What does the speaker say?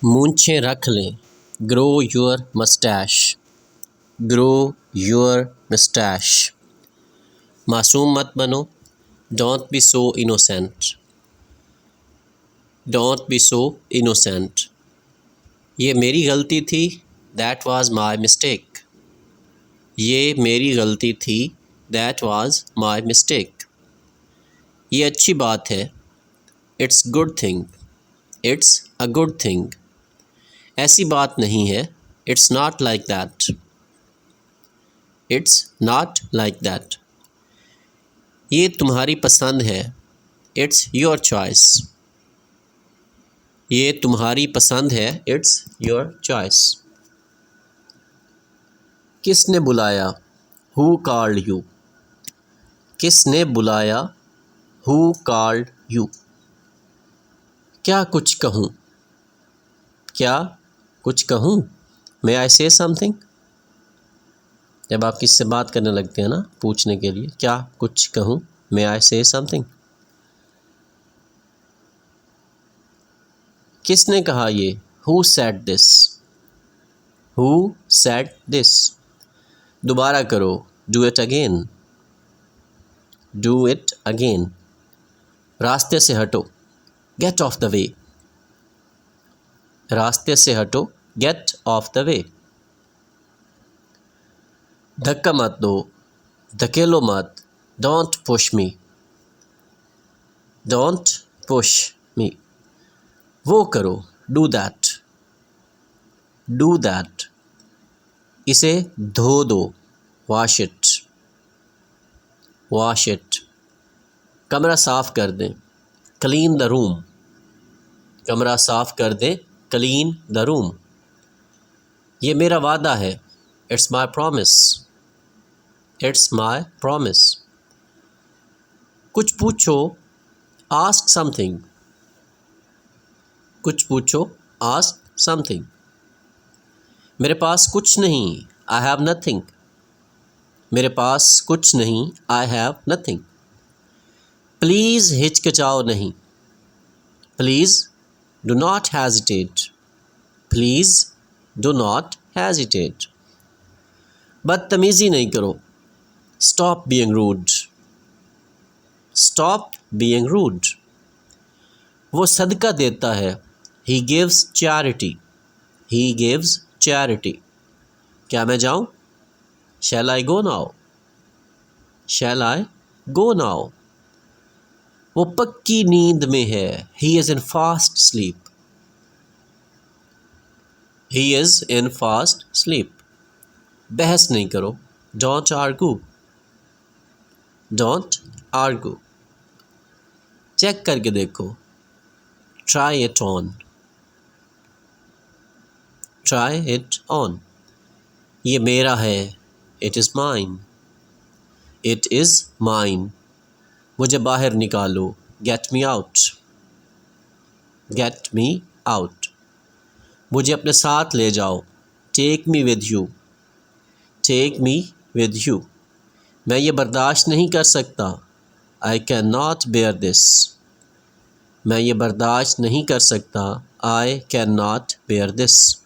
مونچھیں رکھ لیں. Grow your moustache. Grow your moustache. معصوم مت بنو. Don't be so innocent. Don't be so innocent. یہ میری غلطی تھی. That was my mistake. یہ میری غلطی تھی. That was my mistake. یہ اچھی بات ہے. It's good thing. It's a good thing. ایسی بات نہیں ہے. It's not like that. It's not like that. یہ تمہاری پسند ہے. It's your choice. یہ تمہاری پسند ہے. It's your choice. کس نے بلایا؟ Who called you. کس نے بلایا؟ Who called you. کیا کچھ کہوں؟ کیا کچھ کہوں؟ may I say something؟ جب آپ کس سے بات کرنے لگتے ہیں نا پوچھنے کے لیے کیا کچھ کہوں، may I say something؟ کس نے کہا یہ؟ who said this؟ who said this؟ دوبارہ کرو. do it again. do it again. راستے سے ہٹو. get off the way. راستے سے ہٹو. get off the way. دھکا مت دو. دھکیلو مت. don't push me. don't push me. وہ کرو. do that. do that. اسے دھو دو. wash it. wash it. کمرہ صاف کر دیں. clean the room. کمرہ صاف کر دیں. clean the room. یہ میرا وعدہ ہے. it's my promise. it's my promise. کچھ پوچھو. ask something. کچھ پوچھو. ask something. میرے پاس کچھ نہیں. I have nothing. میرے پاس کچھ نہیں. I have nothing. پلیز ہچکچاؤ نہیں. Please do not hesitate. Please do not hesitate. بدتمیزی نہیں کرو. Stop being rude. Stop being rude. وہ صدقہ دیتا ہے. He gives charity. He gives charity. کیا میں جاؤں؟ Shall I go now? Shall I go now? وہ پکی نیند میں ہے. He is in fast sleep. He is in fast sleep. بحث نہیں کرو. Don't argue. Don't argue. Check کر کے دیکھو. Try it on. Try it on. یہ میرا ہے. It is mine. It is mine. مجھے باہر نکالو. Get me out. Get me out. مجھے اپنے ساتھ لے جاؤ. Take me with you. Take me with you. میں یہ برداشت نہیں کر سکتا. I cannot bear this. میں یہ برداشت نہیں کر سکتا. I cannot bear this.